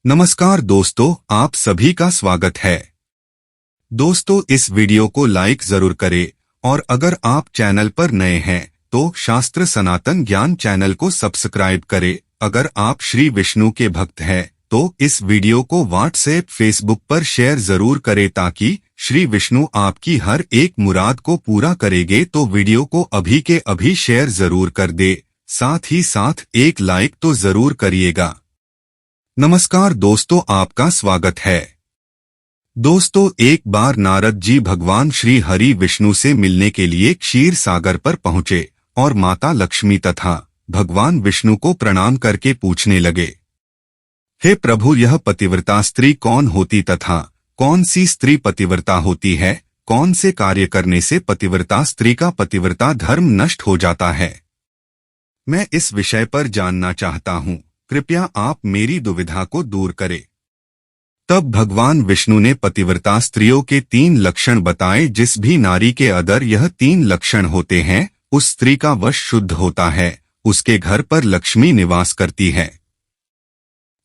नमस्कार दोस्तों, आप सभी का स्वागत है। दोस्तों, इस वीडियो को लाइक जरूर करें और अगर आप चैनल पर नए हैं तो शास्त्र सनातन ज्ञान चैनल को सब्सक्राइब करें। अगर आप श्री विष्णु के भक्त हैं तो इस वीडियो को व्हाट्सएप फेसबुक पर शेयर जरूर करें ताकि श्री विष्णु आपकी हर एक मुराद को पूरा करेंगे। तो वीडियो को अभी के अभी शेयर जरूर कर दे, साथ ही साथ एक लाइक तो जरूर करिएगा। नमस्कार दोस्तों, आपका स्वागत है। दोस्तों, एक बार नारद जी भगवान श्री हरि विष्णु से मिलने के लिए क्षीर सागर पर पहुंचे और माता लक्ष्मी तथा भगवान विष्णु को प्रणाम करके पूछने लगे, हे प्रभु, यह पतिव्रता स्त्री कौन होती तथा कौन सी स्त्री पतिव्रता होती है? कौन से कार्य करने से पतिव्रता स्त्री का पतिव्रता धर्म नष्ट हो जाता है? मैं इस विषय पर जानना चाहता हूँ, कृपया आप मेरी दुविधा को दूर करें। तब भगवान विष्णु ने पतिव्रता स्त्रियों के 3 लक्षण बताए। जिस भी नारी के अंदर यह 3 लक्षण होते हैं, उस स्त्री का वश शुद्ध होता है, उसके घर पर लक्ष्मी निवास करती है।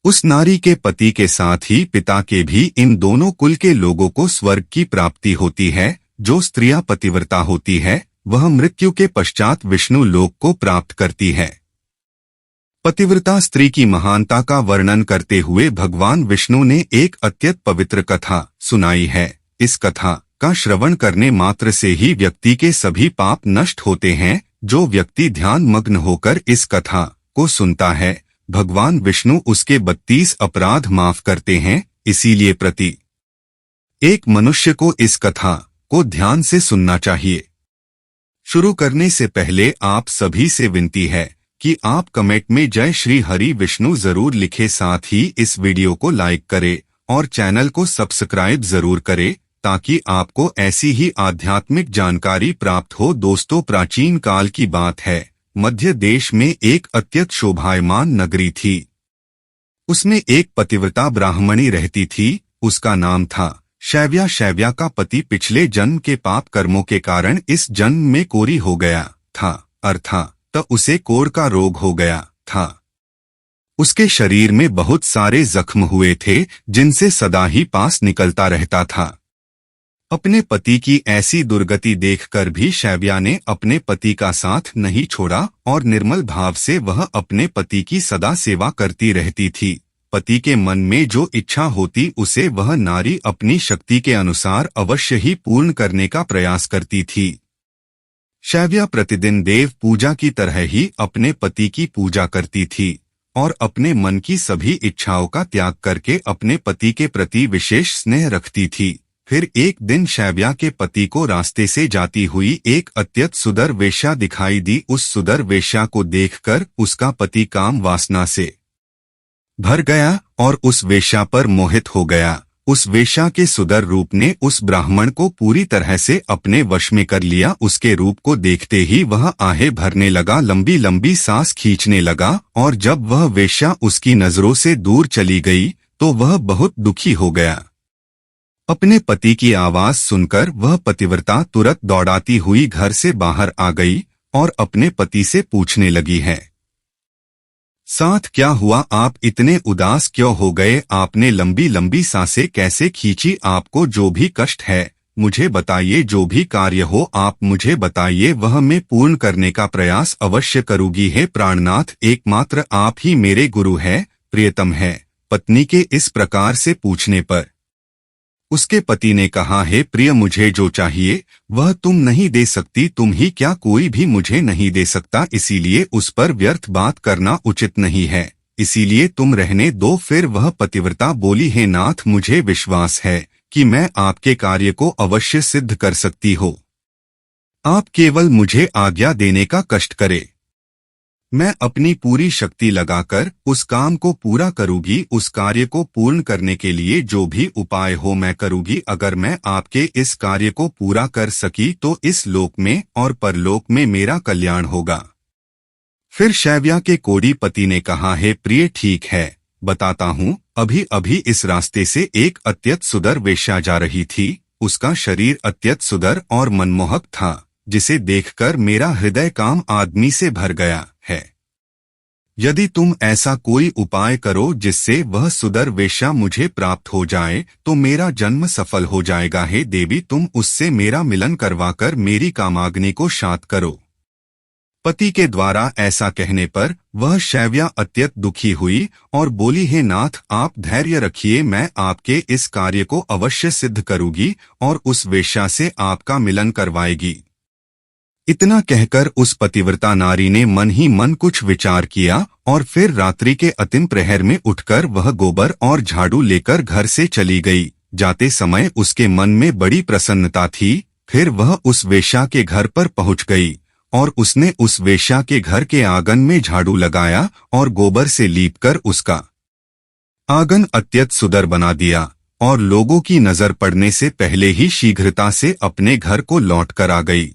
उस नारी के पति के साथ ही पिता के भी इन दोनों कुल के लोगों को स्वर्ग की प्राप्ति होती है। जो स्त्रियां पतिव्रता होती है वह मृत्यु के पश्चात विष्णु लोक को प्राप्त करती है। पतिव्रता स्त्री की महानता का वर्णन करते हुए भगवान विष्णु ने एक अत्यंत पवित्र कथा सुनाई है। इस कथा का श्रवण करने मात्र से ही व्यक्ति के सभी पाप नष्ट होते हैं। जो व्यक्ति ध्यान मग्न होकर इस कथा को सुनता है, भगवान विष्णु उसके 32 अपराध माफ करते हैं। इसीलिए प्रति एक मनुष्य को इस कथा को ध्यान से सुनना चाहिए। शुरू करने से पहले आप सभी से विनती है कि आप कमेंट में जय श्री हरि विष्णु जरूर लिखें, साथ ही इस वीडियो को लाइक करें और चैनल को सब्सक्राइब जरूर करें ताकि आपको ऐसी ही आध्यात्मिक जानकारी प्राप्त हो। दोस्तों, प्राचीन काल की बात है, मध्य देश में एक अत्यंत शोभायमान नगरी थी। उसमें एक पतिव्रता ब्राह्मणी रहती थी। उसका नाम था शैव्या। शैव्या का पति पिछले जन्म के पाप कर्मों के कारण इस जन्म में कोरी हो गया था, अर्थात तो उसे कोढ़ का रोग हो गया था। उसके शरीर में बहुत सारे जख्म हुए थे जिनसे सदा ही पास निकलता रहता था। अपने पति की ऐसी दुर्गति देखकर भी शैव्या ने अपने पति का साथ नहीं छोड़ा और निर्मल भाव से वह अपने पति की सदा सेवा करती रहती थी। पति के मन में जो इच्छा होती उसे वह नारी अपनी शक्ति के अनुसार अवश्य ही पूर्ण करने का प्रयास करती थी। शैव्या प्रतिदिन देव पूजा की तरह ही अपने पति की पूजा करती थी और अपने मन की सभी इच्छाओं का त्याग करके अपने पति के प्रति विशेष स्नेह रखती थी। फिर एक दिन शैव्या के पति को रास्ते से जाती हुई एक अत्यंत सुंदर वेश्या दिखाई दी। उस सुंदर वेश्या को देखकर उसका पति काम वासना से भर गया और उस वेश्या पर मोहित हो गया। उस वेश्या के सुंदर रूप ने उस ब्राह्मण को पूरी तरह से अपने वश में कर लिया। उसके रूप को देखते ही वह आहें भरने लगा, लंबी लंबी सांस खींचने लगा और जब वह वेश्या उसकी नजरों से दूर चली गई तो वह बहुत दुखी हो गया। अपने पति की आवाज सुनकर वह पतिव्रता तुरंत दौड़ाती हुई घर से बाहर आ गई और अपने पति से पूछने लगी है, साथ क्या हुआ? आप इतने उदास क्यों हो गए? आपने लंबी लंबी सांसें कैसे खींची? आपको जो भी कष्ट है मुझे बताइए, जो भी कार्य हो आप मुझे बताइए, वह मैं पूर्ण करने का प्रयास अवश्य करूंगी। हे प्राणनाथ, एकमात्र आप ही मेरे गुरु है, प्रियतम है। पत्नी के इस प्रकार से पूछने पर उसके पति ने कहा, हे प्रिय, मुझे जो चाहिए वह तुम नहीं दे सकती, तुम ही क्या कोई भी मुझे नहीं दे सकता, इसीलिए उस पर व्यर्थ बात करना उचित नहीं है, इसीलिए तुम रहने दो। फिर वह पतिव्रता बोली, हे नाथ, मुझे विश्वास है कि मैं आपके कार्य को अवश्य सिद्ध कर सकती हो। आप केवल मुझे आज्ञा देने का कष्ट करें, मैं अपनी पूरी शक्ति लगाकर उस काम को पूरा करूंगी। उस कार्य को पूर्ण करने के लिए जो भी उपाय हो मैं करूंगी। अगर मैं आपके इस कार्य को पूरा कर सकी तो इस लोक में और परलोक में मेरा कल्याण होगा। फिर शैव्या के कोढ़ी पति ने कहा, हे प्रिय, ठीक है, बताता हूँ। अभी अभी इस रास्ते से एक अत्यंत सुंदर वेश्या जा रही थी। उसका शरीर अत्यंत सुंदर और मनमोहक था, जिसे देखकर मेरा हृदय काम आदमी से भर गया है। यदि तुम ऐसा कोई उपाय करो जिससे वह सुदर वेश्या मुझे प्राप्त हो जाए तो मेरा जन्म सफल हो जाएगा। हे देवी, तुम उससे मेरा मिलन करवाकर मेरी कामाग्नि को शांत करो। पति के द्वारा ऐसा कहने पर वह शैव्या अत्यंत दुखी हुई और बोली, हे नाथ, आप धैर्य रखिए, मैं आपके इस कार्य को अवश्य सिद्ध करूंगी और उस वेश्या से आपका मिलन करवाएगी। इतना कहकर उस पतिव्रता नारी ने मन ही मन कुछ विचार किया और फिर रात्रि के अंतिम प्रहर में उठकर वह गोबर और झाड़ू लेकर घर से चली गई। जाते समय उसके मन में बड़ी प्रसन्नता थी। फिर वह उस वेश्या के घर पर पहुंच गई और उसने उस वेश्या के घर के आंगन में झाड़ू लगाया और गोबर से लीपकर उसका आंगन अत्यंत सुंदर बना दिया और लोगों की नजर पड़ने से पहले ही शीघ्रता से अपने घर को लौटकर आ गई।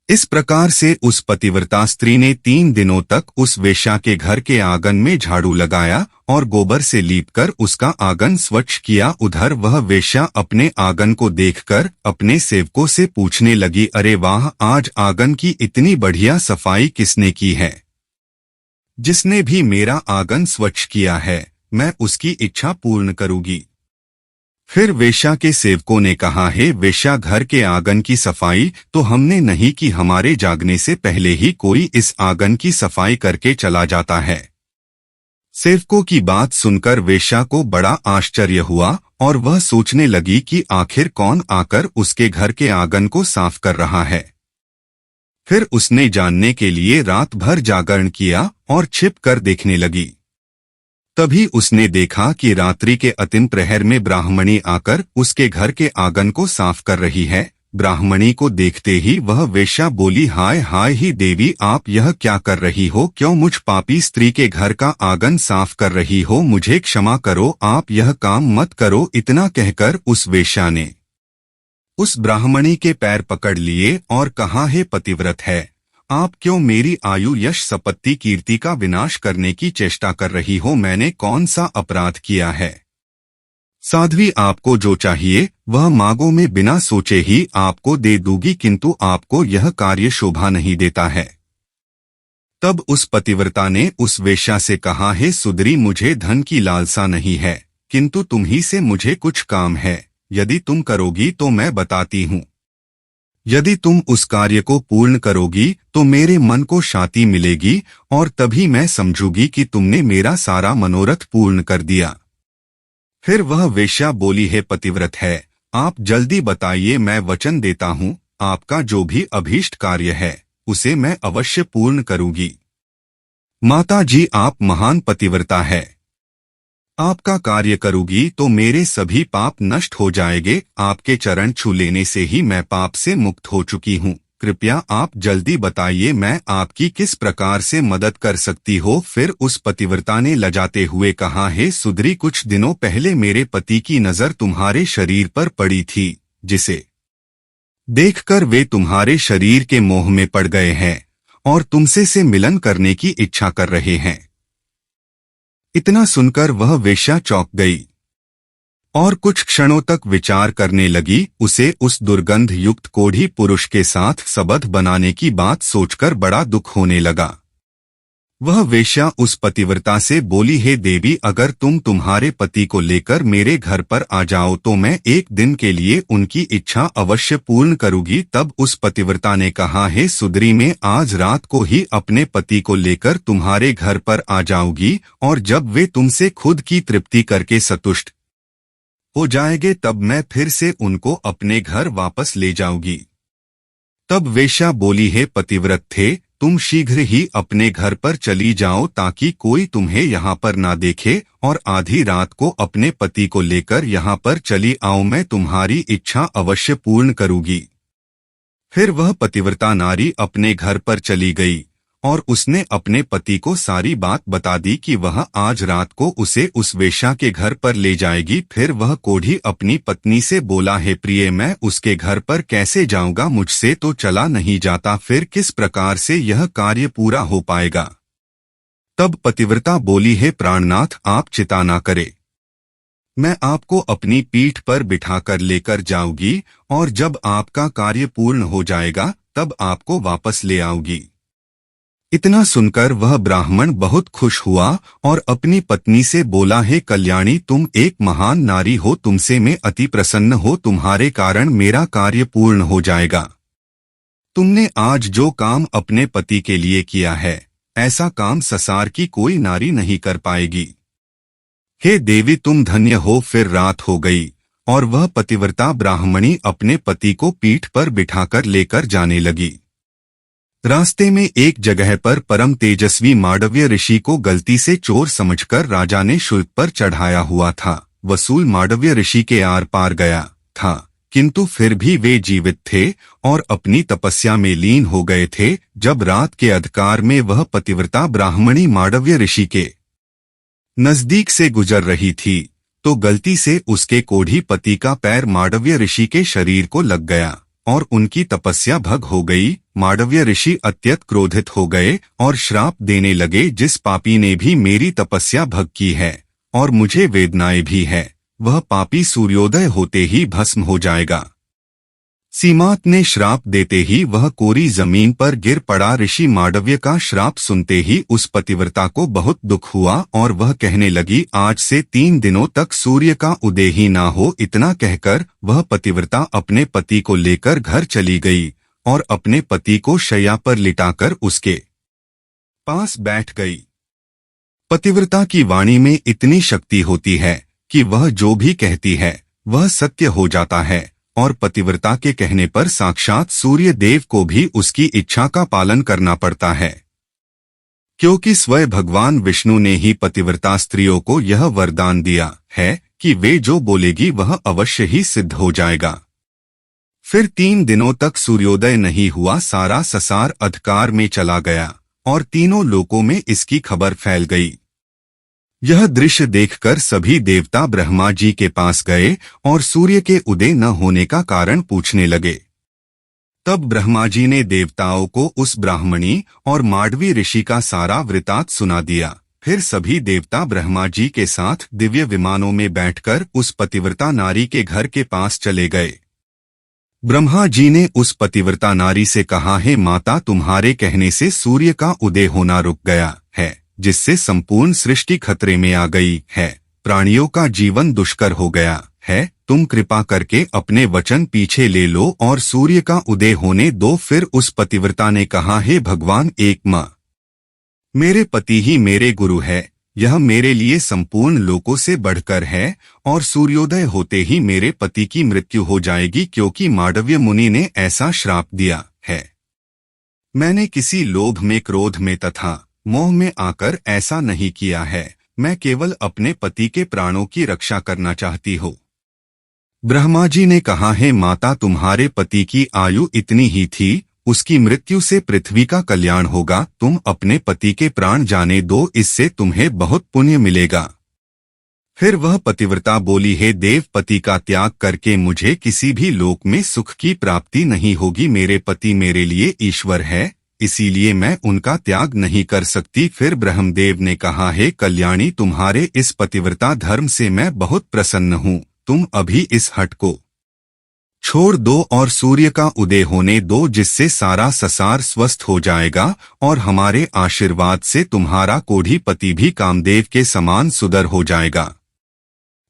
इस प्रकार से उस पतिव्रता स्त्री ने 3 दिनों तक उस वेश्या के घर के आंगन में झाड़ू लगाया और गोबर से लीपकर उसका आंगन स्वच्छ किया। उधर वह वेश्या अपने आंगन को देखकर अपने सेवकों से पूछने लगी, अरे वाह, आज आंगन की इतनी बढ़िया सफाई किसने की है? जिसने भी मेरा आंगन स्वच्छ किया है, मैं उसकी इच्छा पूर्ण करूंगी। फिर वेश्या के सेवकों ने कहा, हे वेश्या, घर के आंगन की सफाई तो हमने नहीं की, हमारे जागने से पहले ही कोई इस आंगन की सफाई करके चला जाता है। सेवकों की बात सुनकर वेश्या को बड़ा आश्चर्य हुआ और वह सोचने लगी कि आखिर कौन आकर उसके घर के आंगन को साफ कर रहा है। फिर उसने जानने के लिए रात भर जागरण किया और छिप कर देखने लगी। तभी उसने देखा कि रात्रि के अंतिम प्रहर में ब्राह्मणी आकर उसके घर के आंगन को साफ कर रही है। ब्राह्मणी को देखते ही वह वेश्या बोली, हाय हाय ही देवी, आप यह क्या कर रही हो? क्यों मुझ पापी स्त्री के घर का आंगन साफ कर रही हो? मुझे क्षमा करो, आप यह काम मत करो। इतना कहकर उस वेश्या ने उस ब्राह्मणी के पैर पकड़ लिए और कहा, हे पतिव्रत है, आप क्यों मेरी आयु, यश, संपत्ति, कीर्ति का विनाश करने की चेष्टा कर रही हो? मैंने कौन सा अपराध किया है? साध्वी, आपको जो चाहिए वह मांगो, मैं बिना सोचे ही आपको दे दूंगी, किंतु आपको यह कार्य शोभा नहीं देता है। तब उस पतिव्रता ने उस वेश्या से कहा, हे सुंदरी, मुझे धन की लालसा नहीं है, किंतु तुम ही से मुझे कुछ काम है। यदि तुम करोगी तो मैं बताती हूँ। यदि तुम उस कार्य को पूर्ण करोगी तो मेरे मन को शांति मिलेगी और तभी मैं समझूंगी कि तुमने मेरा सारा मनोरथ पूर्ण कर दिया। फिर वह वेश्या बोली, हे पतिव्रत है, आप जल्दी बताइए, मैं वचन देता हूँ, आपका जो भी अभीष्ट कार्य है उसे मैं अवश्य पूर्ण करूंगी। माता जी, आप महान पतिव्रता है, आपका कार्य करूंगी तो मेरे सभी पाप नष्ट हो जाएंगे। आपके चरण छू लेने से ही मैं पाप से मुक्त हो चुकी हूँ। कृपया आप जल्दी बताइए, मैं आपकी किस प्रकार से मदद कर सकती हो? फिर उस पतिव्रता ने लजाते हुए कहा, हे सुंदरी, कुछ दिनों पहले मेरे पति की नजर तुम्हारे शरीर पर पड़ी थी, जिसे देखकर वे तुम्हारे शरीर के मोह में पड़ गए हैं और तुमसे से मिलन करने की इच्छा कर रहे हैं। इतना सुनकर वह वेश्या चौंक गई और कुछ क्षणों तक विचार करने लगी। उसे उस दुर्गंध युक्त कोढ़ी पुरुष के साथ संबंध बनाने की बात सोचकर बड़ा दुख होने लगा। वह वेश्या उस पतिव्रता से बोली, हे देवी, अगर तुम तुम्हारे पति को लेकर मेरे घर पर आ जाओ तो मैं एक दिन के लिए उनकी इच्छा अवश्य पूर्ण करूंगी। तब उस पतिव्रता ने कहा, हे सुंदरी, मैं आज रात को ही अपने पति को लेकर तुम्हारे घर पर आ जाऊंगी और जब वे तुमसे खुद की तृप्ति करके संतुष्ट हो जाएंगे तब मैं फिर से उनको अपने घर वापस ले जाऊंगी। तब वेश्या बोली, हे पतिव्रत थे, तुम शीघ्र ही अपने घर पर चली जाओ ताकि कोई तुम्हें यहाँ पर ना देखे और आधी रात को अपने पति को लेकर यहाँ पर चली आओ, मैं तुम्हारी इच्छा अवश्य पूर्ण करूंगी। फिर वह पतिव्रता नारी अपने घर पर चली गई और उसने अपने पति को सारी बात बता दी कि वह आज रात को उसे उस वेश्या के घर पर ले जाएगी। फिर वह कोढ़ी अपनी पत्नी से बोला, हे प्रिय, मैं उसके घर पर कैसे जाऊंगा? मुझसे तो चला नहीं जाता, फिर किस प्रकार से यह कार्य पूरा हो पाएगा? तब पतिव्रता बोली, हे प्राणनाथ, आप चिंता ना करें, मैं आपको अपनी पीठ पर बिठाकर लेकर जाऊंगी और जब आपका कार्य पूर्ण हो जाएगा तब आपको वापस ले आऊंगी। इतना सुनकर वह ब्राह्मण बहुत खुश हुआ और अपनी पत्नी से बोला, हे कल्याणी, तुम एक महान नारी हो, तुमसे मैं अति प्रसन्न हो, तुम्हारे कारण मेरा कार्य पूर्ण हो जाएगा। तुमने आज जो काम अपने पति के लिए किया है, ऐसा काम संसार की कोई नारी नहीं कर पाएगी। हे देवी, तुम धन्य हो। फिर रात हो गई और वह पतिव्रता ब्राह्मणी अपने पति को पीठ पर बिठाकर लेकर जाने लगी। रास्ते में एक जगह पर परम तेजस्वी मांडव्य ऋषि को गलती से चोर समझकर राजा ने शुल्क पर चढ़ाया हुआ था। वसूल मांडव्य ऋषि के आर पार गया था, किंतु फिर भी वे जीवित थे और अपनी तपस्या में लीन हो गए थे। जब रात के अंधकार में वह पतिव्रता ब्राह्मणी मांडव्य ऋषि के नजदीक से गुजर रही थी तो गलती से उसके कोढ़ी पति का पैर मांडव्य ऋषि के शरीर को लग गया और उनकी तपस्या भंग हो गई। मांडव्य ऋषि अत्यंत क्रोधित हो गए और श्राप देने लगे, जिस पापी ने भी मेरी तपस्या भंग की है और मुझे वेदनाएं भी है, वह पापी सूर्योदय होते ही भस्म हो जाएगा। सीमात ने श्राप देते ही वह कोरी जमीन पर गिर पड़ा। ऋषि मांडव्य का श्राप सुनते ही उस पतिव्रता को बहुत दुख हुआ और वह कहने लगी, आज से 3 दिनों तक सूर्य का उदय ही ना हो। इतना कहकर वह पतिव्रता अपने पति को लेकर घर चली गई और अपने पति को शैया पर लिटाकर उसके पास बैठ गई। पतिव्रता की वाणी में इतनी शक्ति होती है कि वह जो भी कहती है वह सत्य हो जाता है और पतिव्रता के कहने पर साक्षात सूर्य देव को भी उसकी इच्छा का पालन करना पड़ता है, क्योंकि स्वयं भगवान विष्णु ने ही पतिव्रता स्त्रियों को यह वरदान दिया है कि वे जो बोलेगी वह अवश्य ही सिद्ध हो जाएगा। फिर 3 दिनों तक सूर्योदय नहीं हुआ। सारा संसार अंधकार में चला गया और तीनों लोकों में इसकी खबर फैल गई। यह दृश्य देखकर सभी देवता ब्रह्मा जी के पास गए और सूर्य के उदय न होने का कारण पूछने लगे। तब ब्रह्मा जी ने देवताओं को उस ब्राह्मणी और मांडवी ऋषि का सारा वृतांत सुना दिया। फिर सभी देवता ब्रह्मा जी के साथ दिव्य विमानों में बैठकर उस पतिव्रता नारी के घर के पास चले गए। ब्रह्मा जी ने उस पतिव्रता नारी से कहा, हे माता, तुम्हारे कहने से सूर्य का उदय होना रुक गया है, जिससे संपूर्ण सृष्टि खतरे में आ गई है। प्राणियों का जीवन दुष्कर हो गया है। तुम कृपा करके अपने वचन पीछे ले लो और सूर्य का उदय होने दो। फिर उस पतिव्रता ने कहा, हे भगवान, एक माँ, मेरे पति ही मेरे गुरु है, यह मेरे लिए संपूर्ण लोकों से बढ़कर है और सूर्योदय होते ही मेरे पति की मृत्यु हो जाएगी, क्योंकि मांडव्य मुनि ने ऐसा श्राप दिया है। मैंने किसी लोभ में, क्रोध में तथा मोह में आकर ऐसा नहीं किया है। मैं केवल अपने पति के प्राणों की रक्षा करना चाहती हूँ। ब्रह्मा जी ने कहा, हे माता, तुम्हारे पति की आयु इतनी ही थी, उसकी मृत्यु से पृथ्वी का कल्याण होगा। तुम अपने पति के प्राण जाने दो, इससे तुम्हें बहुत पुण्य मिलेगा। फिर वह पतिव्रता बोली, हे देव, पति का त्याग करके मुझे किसी भी लोक में सुख की प्राप्ति नहीं होगी। मेरे पति मेरे लिए ईश्वर है, इसीलिए मैं उनका त्याग नहीं कर सकती। फिर ब्रह्मदेव ने कहा, हे कल्याणी, तुम्हारे इस पतिव्रता धर्म से मैं बहुत प्रसन्न हूँ। तुम अभी इस हट को छोड़ दो और सूर्य का उदय होने दो, जिससे सारा संसार स्वस्थ हो जाएगा और हमारे आशीर्वाद से तुम्हारा कोढ़ी पति भी कामदेव के समान सुंदर हो जाएगा।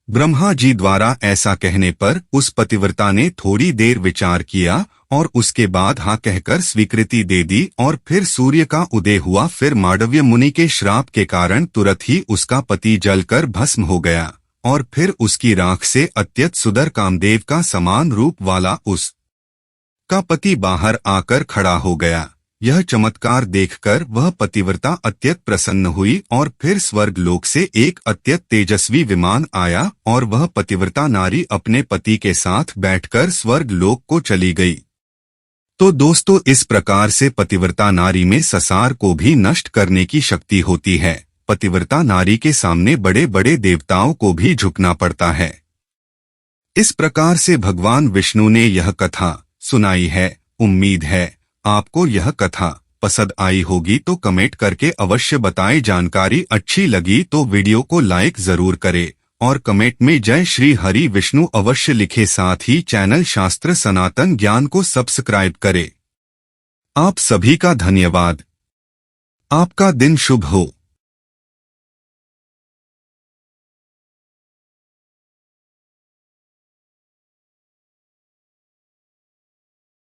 ब्रह्मा जी द्वारा ऐसा कहने पर उस पतिव्रता ने थोड़ी देर विचार किया और उसके बाद हाँ कहकर स्वीकृति दे दी और फिर सूर्य का उदय हुआ। फिर मांडव्य मुनि के श्राप के कारण तुरंत ही उसका पति जलकर भस्म हो गया और फिर उसकी राख से अत्यंत सुंदर कामदेव का समान रूप वाला उस का पति बाहर आकर खड़ा हो गया। यह चमत्कार देखकर वह पतिव्रता अत्यंत प्रसन्न हुई और फिर स्वर्ग लोक से एक अत्यंत तेजस्वी विमान आया और वह पतिव्रता नारी अपने पति के साथ बैठकर स्वर्ग लोक को चली गई। तो दोस्तों, इस प्रकार से पतिव्रता नारी में संसार को भी नष्ट करने की शक्ति होती है। पतिव्रता नारी के सामने बड़े बड़े देवताओं को भी झुकना पड़ता है। इस प्रकार से भगवान विष्णु ने यह कथा सुनाई है। उम्मीद है आपको यह कथा पसंद आई होगी, तो कमेंट करके अवश्य बताएं। जानकारी अच्छी लगी तो वीडियो को लाइक जरूर करें और कमेंट में जय श्री हरि विष्णु अवश्य लिखे। साथ ही चैनल शास्त्र सनातन ज्ञान को सब्सक्राइब करें। आप सभी का धन्यवाद। आपका दिन शुभ हो।